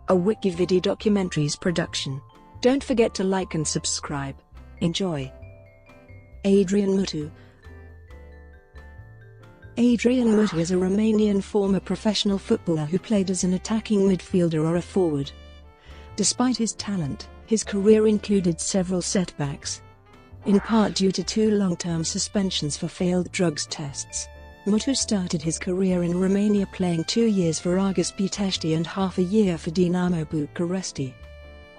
a WikiVidi documentaries production. Don't forget to like and subscribe. Enjoy. Adrian Mutu. Adrian Mutu is a Romanian former professional footballer who played as an attacking midfielder or a forward. Despite his talent, his career included several setbacks, in part due to 2 long-term suspensions for failed drugs tests. Mutu started his career in Romania playing 2 years for Argeș Pitești and half a year for Dinamo București,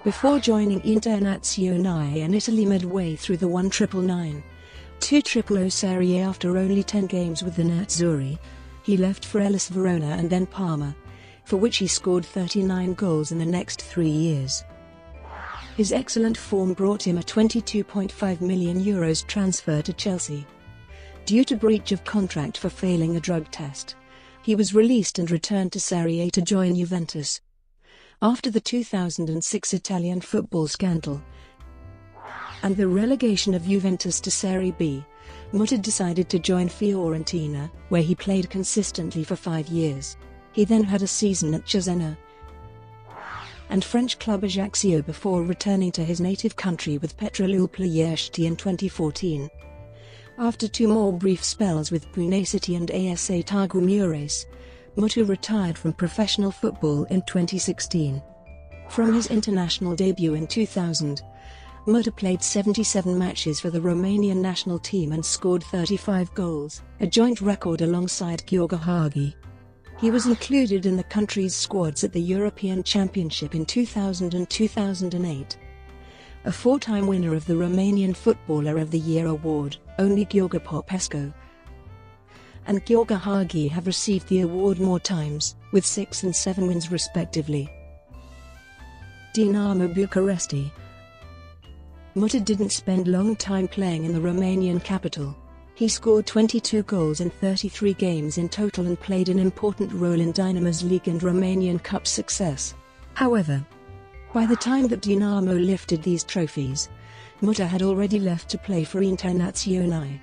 before joining Internazionale in Italy midway through the 1999-2000 Serie A. After only 10 games with the Nerazzurri, he left for Hellas Verona and then Parma, for which he scored 39 goals in the next 3 years. His excellent form brought him a €22.5 million transfer to Chelsea. Due to breach of contract for failing a drug test, he was released and returned to Serie A to join Juventus. After the 2006 Italian football scandal and the relegation of Juventus to Serie B, Mutu decided to join Fiorentina, where he played consistently for 5 years. He then had a season at Cesena and French club Ajaccio before returning to his native country with Petro in 2014. After 2 more brief spells with Pune City and ASA Targu Mureș, Mutu retired from professional football in 2016. From his international debut in 2000, Mutu played 77 matches for the Romanian national team and scored 35 goals, a joint record alongside Gheorghe Hagi. He was included in the country's squads at the European Championship in 2000 and 2008. A 4-time winner of the Romanian Footballer of the Year award, only Gheorghe Popescu and Gheorghe Hagi have received the award more times, with 6 and 7 wins respectively. Dinamo București. Mutu didn't spend long time playing in the Romanian capital. He scored 22 goals in 33 games in total and played an important role in Dinamo's League and Romanian Cup success. However, by the time that Dinamo lifted these trophies, Mutu had already left to play for Internazionale.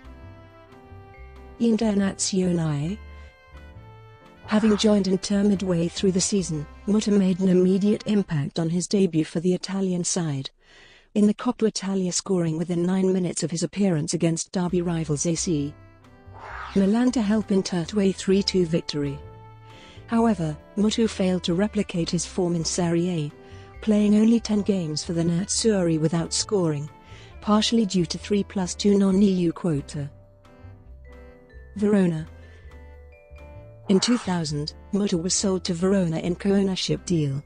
Having joined Inter midway through the season, Mutu made an immediate impact on his debut for the Italian side, in the Coppa Italia, scoring within 9 minutes of his appearance against derby rivals AC Milan to help Inter to a 3-2 victory. However, Mutu failed to replicate his form in Serie A, playing only 10 games for the Nerazzurri without scoring, partially due to 3+2 non-EU quota. Verona. In 2000, Mutu was sold to Verona in co-ownership deal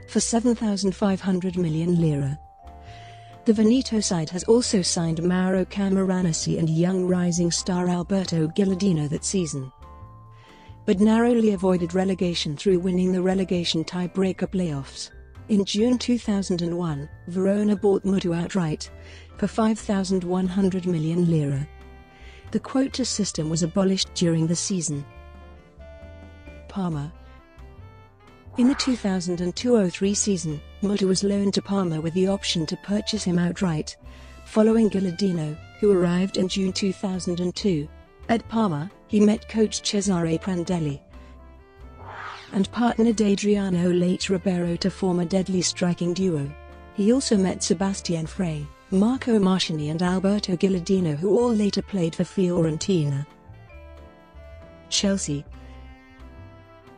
for €7,500 million. The Veneto side has also signed Mauro Camoranesi and young rising star Alberto Gilardino that season, but narrowly avoided relegation through winning the relegation tie-breaker playoffs. In June 2001, Verona bought Mutu outright for €5,100 million. The quota system was abolished during the season. Parma. In the 2002-03 season, Mutu was loaned to Parma with the option to purchase him outright, following Gilardino, who arrived in June 2002. At Parma, he met coach Cesare Prandelli and partnered Adriano Late Ribeiro to form a deadly striking duo. He also met Sebastian Frey, Marco Marchini and Alberto Gilardino, who all later played for Fiorentina. Chelsea.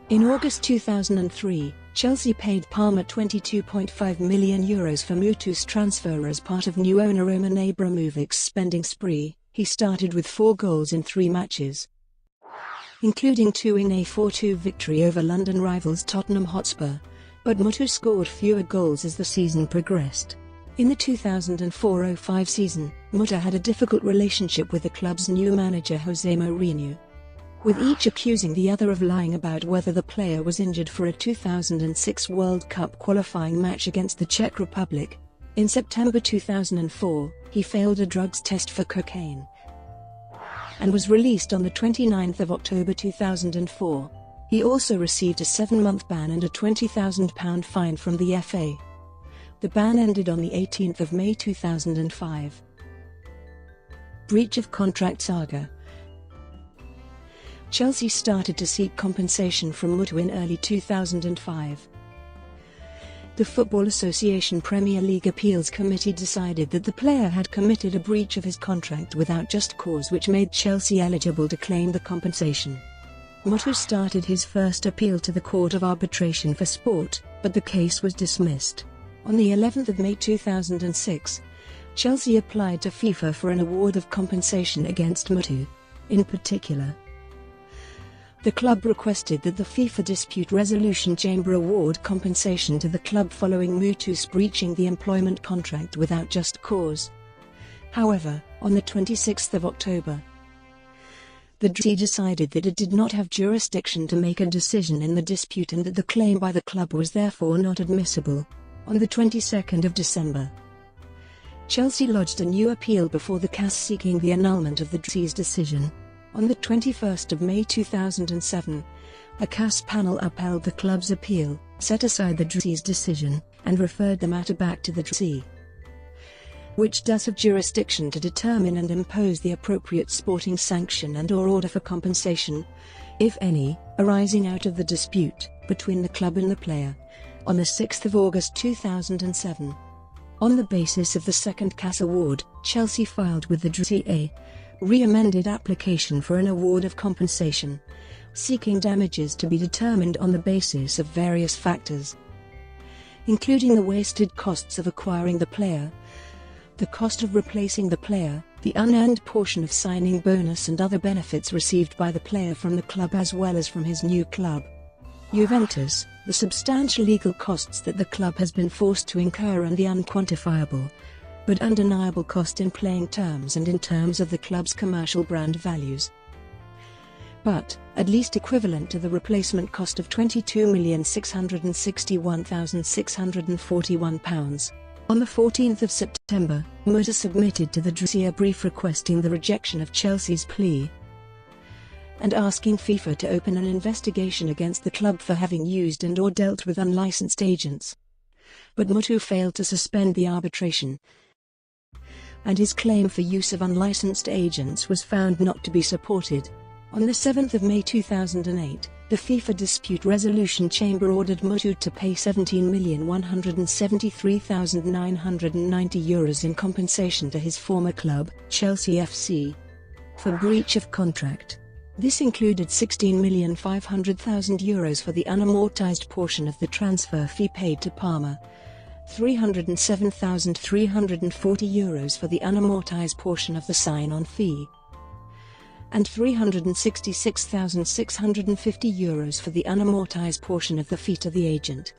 In August 2003, Chelsea paid Parma €22.5 million for Mutu's transfer as part of new owner Roman Abramović's spending spree. He started with 4 goals in 3 matches, including 2 in a 4-2 victory over London rivals Tottenham Hotspur, but Mutu scored fewer goals as the season progressed. In the 2004-05 season, Mutu had a difficult relationship with the club's new manager Jose Mourinho, with each accusing the other of lying about whether the player was injured for a 2006 World Cup qualifying match against the Czech Republic. In September 2004, he failed a drugs test for cocaine and was released on the 29th of October 2004. He also received a 7-month ban and a £20,000 fine from the FA. The ban ended on the 18th of May 2005. Breach of contract saga. Chelsea started to seek compensation from Mutu in early 2005. The Football Association Premier League Appeals Committee decided that the player had committed a breach of his contract without just cause, which made Chelsea eligible to claim the compensation. Mutu started his first appeal to the Court of Arbitration for Sport, but the case was dismissed. On the 11th of May 2006, Chelsea applied to FIFA for an award of compensation against Mutu. In particular, the club requested that the FIFA Dispute Resolution Chamber award compensation to the club following Mutu's breaching the employment contract without just cause. However, on the 26th of October, the DRC decided that it did not have jurisdiction to make a decision in the dispute and that the claim by the club was therefore not admissible. On the 22nd of December, Chelsea lodged a new appeal before the CAS seeking the annulment of the DRC's decision. On the 21st of May 2007, a CAS panel upheld the club's appeal, set aside the DRC's decision, and referred the matter back to the DRC, which does have jurisdiction to determine and impose the appropriate sporting sanction and/or order for compensation, if any, arising out of the dispute between the club and the player. On the 6th of August 2007, on the basis of the second CAS award, Chelsea filed with the DRC a re-amended application for an award of compensation, seeking damages to be determined on the basis of various factors, including the wasted costs of acquiring the player, the cost of replacing the player, the unearned portion of signing bonus and other benefits received by the player from the club as well as from his new club, Juventus, the substantial legal costs that the club has been forced to incur, and the unquantifiable but undeniable cost in playing terms and in terms of the club's commercial brand values, but at least equivalent to the replacement cost of £22,661,641. On the 14th of September, Mutu submitted to the DRC a brief requesting the rejection of Chelsea's plea and asking FIFA to open an investigation against the club for having used and/or dealt with unlicensed agents. But Mutu failed to suspend the arbitration, and his claim for use of unlicensed agents was found not to be supported. On the 7th of May 2008, the FIFA Dispute Resolution Chamber ordered Mutu to pay €17,173,990 in compensation to his former club, Chelsea FC, for breach of contract. This included €16,500,000 for the unamortized portion of the transfer fee paid to Parma, €307,340 for the unamortized portion of the sign-on fee, and €366,650 for the unamortized portion of the fee to the agent,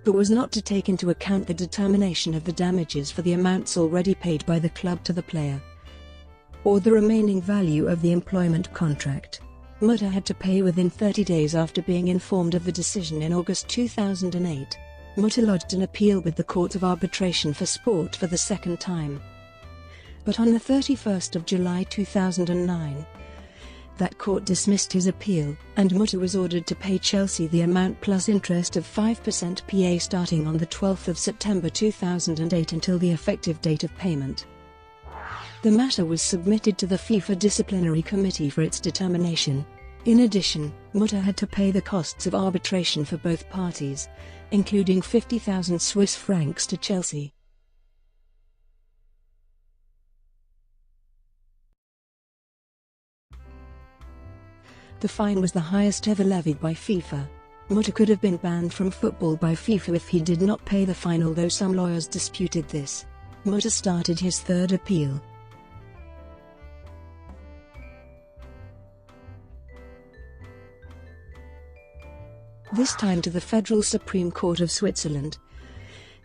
but was not to take into account the determination of the damages for the amounts already paid by the club to the player, or the remaining value of the employment contract. Mutu had to pay within 30 days after being informed of the decision in August 2008. Mutu lodged an appeal with the Court of Arbitration for Sport for the second time, but on the 31st of July 2009, that court dismissed his appeal, and Mutu was ordered to pay Chelsea the amount plus interest of 5% PA starting on the 12th of September 2008 until the effective date of payment. The matter was submitted to the FIFA Disciplinary Committee for its determination. In addition, Mutu had to pay the costs of arbitration for both parties, including 50,000 Swiss francs to Chelsea. The fine was the highest ever levied by FIFA. Mutu could have been banned from football by FIFA if he did not pay the fine, although some lawyers disputed this. Mutu started his third appeal. This time to the Federal Supreme Court of Switzerland,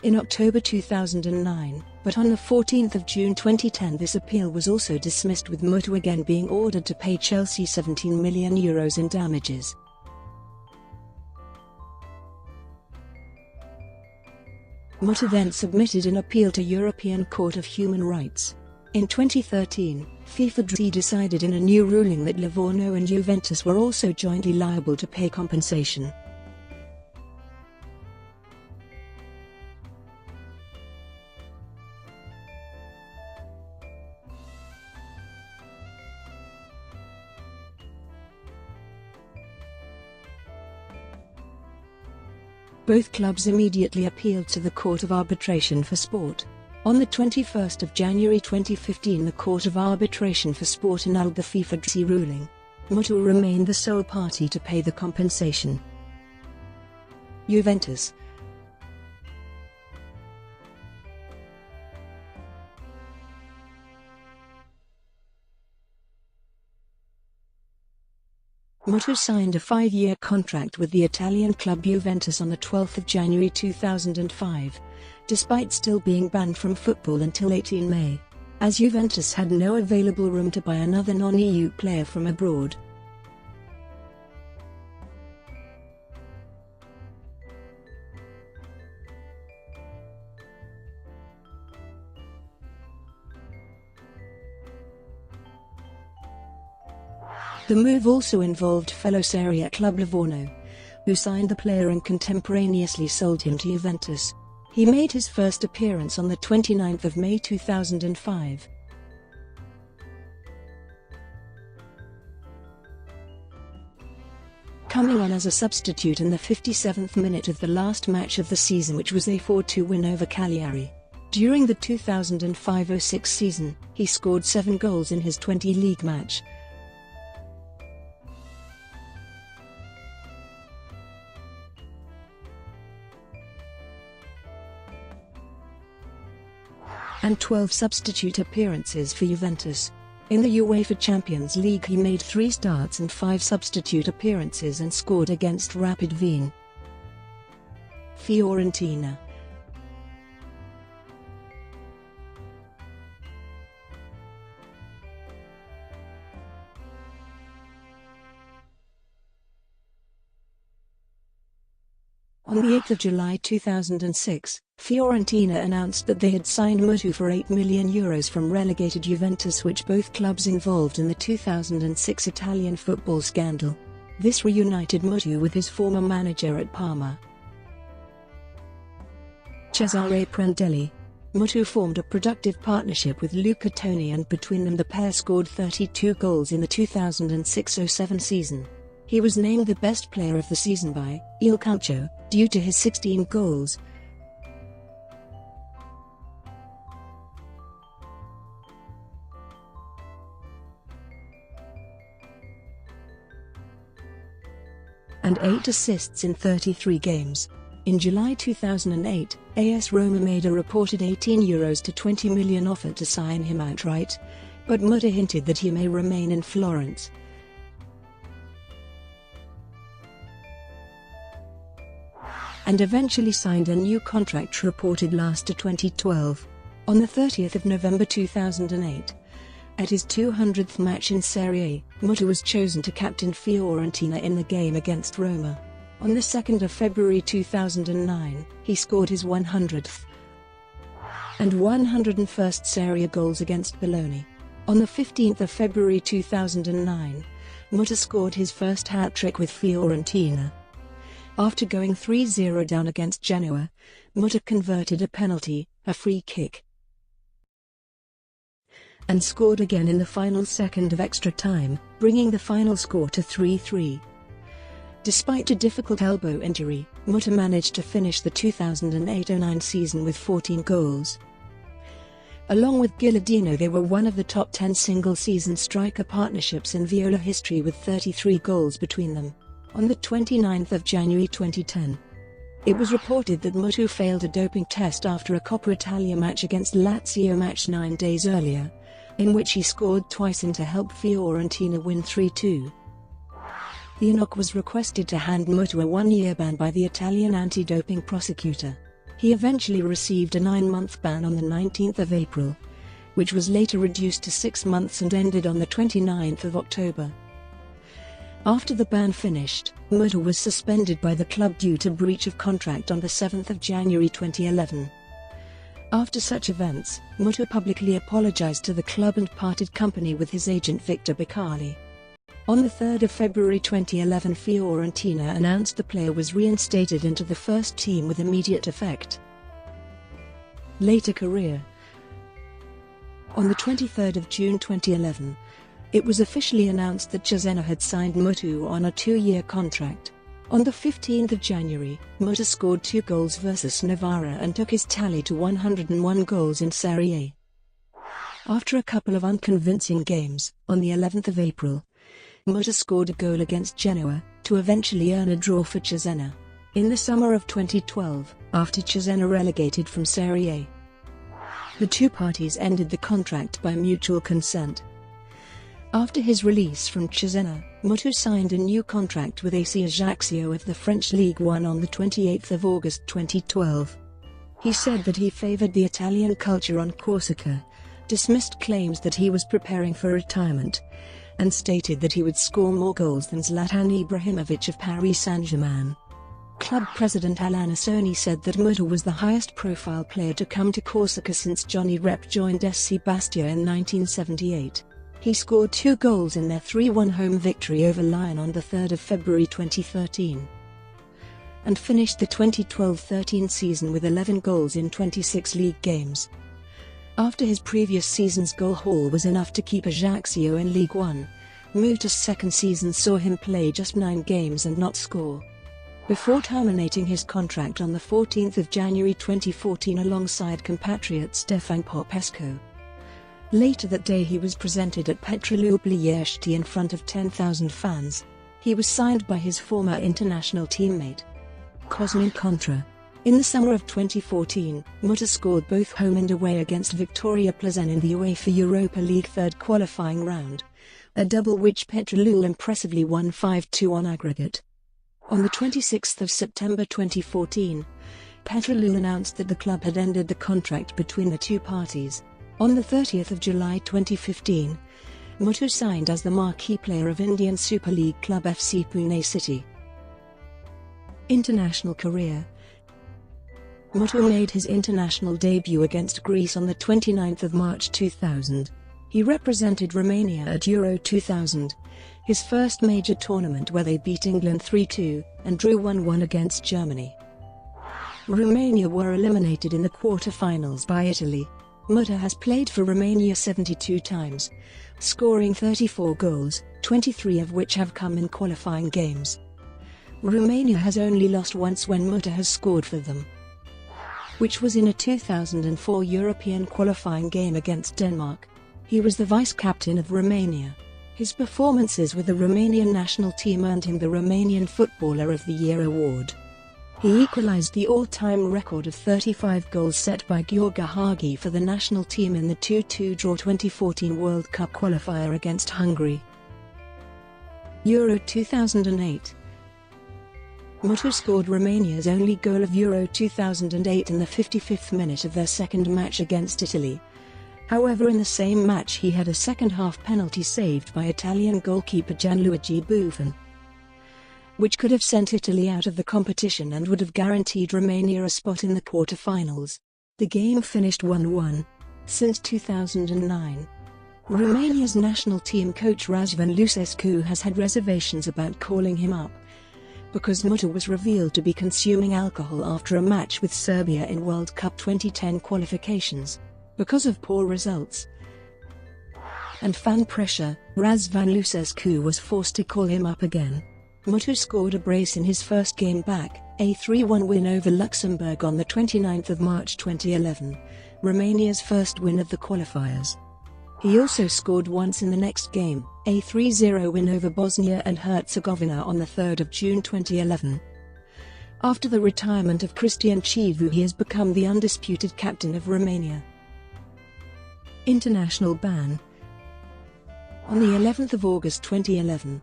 in October 2009, but on the 14th of June 2010 this appeal was also dismissed, with Mutu again being ordered to pay Chelsea €17 million in damages. Mutu then submitted an appeal to European Court of Human Rights. In 2013, FIFA decided in a new ruling that Livorno and Juventus were also jointly liable to pay compensation. Both clubs immediately appealed to the Court of Arbitration for Sport. On the 21st of January 2015, the Court of Arbitration for Sport annulled the FIFA ruling. Mutu remained the sole party to pay the compensation. Juventus. Mutu signed a 5-year contract with the Italian club Juventus on the 12th of January 2005, despite still being banned from football until 18 May, as Juventus had no available room to buy another non-EU player from abroad. The move also involved fellow Serie A club Livorno, who signed the player and contemporaneously sold him to Juventus. He made his first appearance on the 29th of May 2005. Coming on as a substitute in the 57th minute of the last match of the season, which was a 4-2 win over Cagliari. During the 2005-06 season, he scored 7 goals in his 20 league match. And 12 substitute appearances for Juventus. In the UEFA Champions League, he made 3 starts and 5 substitute appearances and scored against Rapid Wien. Fiorentina. On the 8th of July 2006, Fiorentina announced that they had signed Mutu for €8 million from relegated Juventus, which both clubs involved in the 2006 Italian football scandal. This reunited Mutu with his former manager at Parma, Cesare Prandelli. Mutu formed a productive partnership with Luca Toni, and between them the pair scored 32 goals in the 2006-07 season. He was named the best player of the season by Il Calcio, due to his 16 goals. And 8 assists in 33 games. In July 2008, AS Roma made a reported €18 to €20 million offer to sign him outright, but Mutu hinted that he may remain in Florence. And eventually signed a new contract reported last to 2012. On the 30th of November 2008, at his 200th match in Serie A, Mutu was chosen to captain Fiorentina in the game against Roma. On the 2nd of February 2009, he scored his 100th and 101st Serie A goals against Bologna. On the 15th of February 2009, Mutu scored his first hat-trick with Fiorentina. After going 3-0 down against Genoa, Mutu converted a penalty, a free kick, and scored again in the final second of extra time, bringing the final score to 3-3. Despite a difficult elbow injury, Mutu managed to finish the 2008-09 season with 14 goals. Along with Gilardino, they were one of the top 10 single-season striker partnerships in Viola history, with 33 goals between them. On the 29th of January 2010, it was reported that Mutu failed a doping test after a Coppa Italia match against Lazio match 9 days earlier, in which he scored twice and to help Fiorentina win 3-2. The INOC was requested to hand Mutu a 1-year ban by the Italian anti-doping prosecutor. He eventually received a 9-month ban on the 19th of April, which was later reduced to 6 months and ended on the 29th of October. After the ban finished, Mutu was suspended by the club due to breach of contract on the 7th of January 2011. After such events, Mutu publicly apologized to the club and parted company with his agent Victor Bicali. On the 3rd of February 2011, Fiorentina announced the player was reinstated into the first team with immediate effect. Later career. On the 23rd of June 2011, it was officially announced that Cesena had signed Mutu on a 2-year contract. On the 15th of January, Mutu scored 2 goals versus Novara and took his tally to 101 goals in Serie A. After a couple of unconvincing games, on the 11th of April, Mutu scored a goal against Genoa, to eventually earn a draw for Cesena. In the summer of 2012, after Cesena relegated from Serie A, the two parties ended the contract by mutual consent. After his release from Cesena, Mutu signed a new contract with AC Ajaccio of the French Ligue 1 on the 28th of August 2012. He said that he favored the Italian culture on Corsica, dismissed claims that he was preparing for retirement, and stated that he would score more goals than Zlatan Ibrahimovic of Paris Saint-Germain. Club president Alain Assoni said that Mutu was the highest-profile player to come to Corsica since Johnny Rep joined SC Bastia in 1978. He scored 2 goals in their 3-1 home victory over Lyon on 3 February 2013, and finished the 2012-13 season with 11 goals in 26 league games. After his previous season's goal haul was enough to keep Ajaccio in League 1, Mutu's second season saw him play just 9 games and not score, before terminating his contract on 14 January 2014 alongside compatriot Stefan Popescu. Later that day he was presented at Petro in front of 10,000 fans. He was signed by his former international teammate, Cosmin Contra. In the summer of 2014, Mutu scored both home and away against Victoria Plzen in the UEFA Europa League third qualifying round, a double which Petro impressively won 5-2 on aggregate. On the 26th of September 2014, Petro announced that the club had ended the contract between the two parties. On the 30th of July 2015, Mutu signed as the marquee player of Indian Super League club FC Pune City. International career. Mutu made his international debut against Greece on 29 March 2000. He represented Romania at Euro 2000, his first major tournament where they beat England 3-2, and drew 1-1 against Germany. Romania were eliminated in the quarter-finals by Italy. Mutu has played for Romania 72 times, scoring 34 goals, 23 of which have come in qualifying games. Romania has only lost once when Mutu has scored for them, which was in a 2004 European qualifying game against Denmark. He was the vice-captain of Romania. His performances with the Romanian national team earned him the Romanian Footballer of the Year award. He equalized the all-time record of 35 goals set by Gheorghe Hagi for the national team in the 2-2 draw 2014 World Cup qualifier against Hungary. Euro 2008. Mutu scored Romania's only goal of Euro 2008 in the 55th minute of their second match against Italy. However, in the same match he had a second-half penalty saved by Italian goalkeeper Gianluigi Buffon, which could have sent Italy out of the competition and would have guaranteed Romania a spot in the quarter-finals. The game finished 1-1. Since 2009, Romania's national team coach Răzvan Lucescu has had reservations about calling him up, because Mutu was revealed to be consuming alcohol after a match with Serbia in World Cup 2010 qualifications. Because of poor results and fan pressure, Răzvan Lucescu was forced to call him up again. Mutu scored a brace in his first game back, a 3-1 win over Luxembourg on 29 March 2011, Romania's first win of the qualifiers. He also scored once in the next game, a 3-0 win over Bosnia and Herzegovina on 3 June 2011. After the retirement of Cristian Chivu, he has become the undisputed captain of Romania. International ban. On the 11th of August 2011,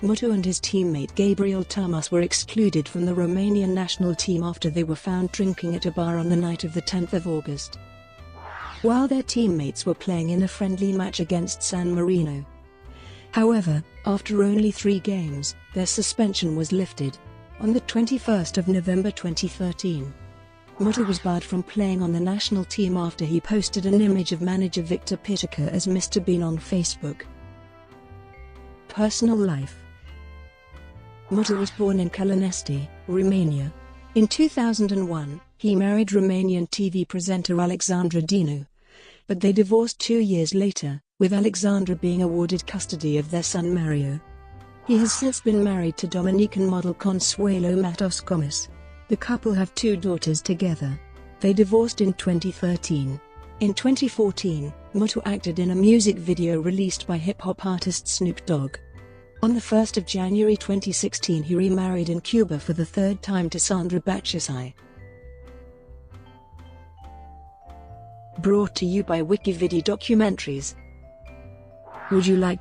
Mutu and his teammate Gabriel Tomas were excluded from the Romanian national team after they were found drinking at a bar on the night of 10 August, while their teammates were playing in a friendly match against San Marino. However, after only 3 games, their suspension was lifted. On 21 November 2013, Mutu was barred from playing on the national team after he posted an image of manager Victor Petrca as Mr. Bean on Facebook. Personal life. Mutu was born in Călănești, Romania. In 2001, he married Romanian TV presenter Alexandra Dinu, but they divorced 2 years later, with Alexandra being awarded custody of their son Mario. He has since been married to Dominican model Consuelo Matos Gomes. The couple have 2 daughters together. They divorced in 2013. In 2014, Mutu acted in a music video released by hip-hop artist Snoop Dogg. On the 1st of January 2016 he remarried in Cuba for the 3rd time to Sandra Bachasai. Brought to you by WikiVidi Documentaries. Would you like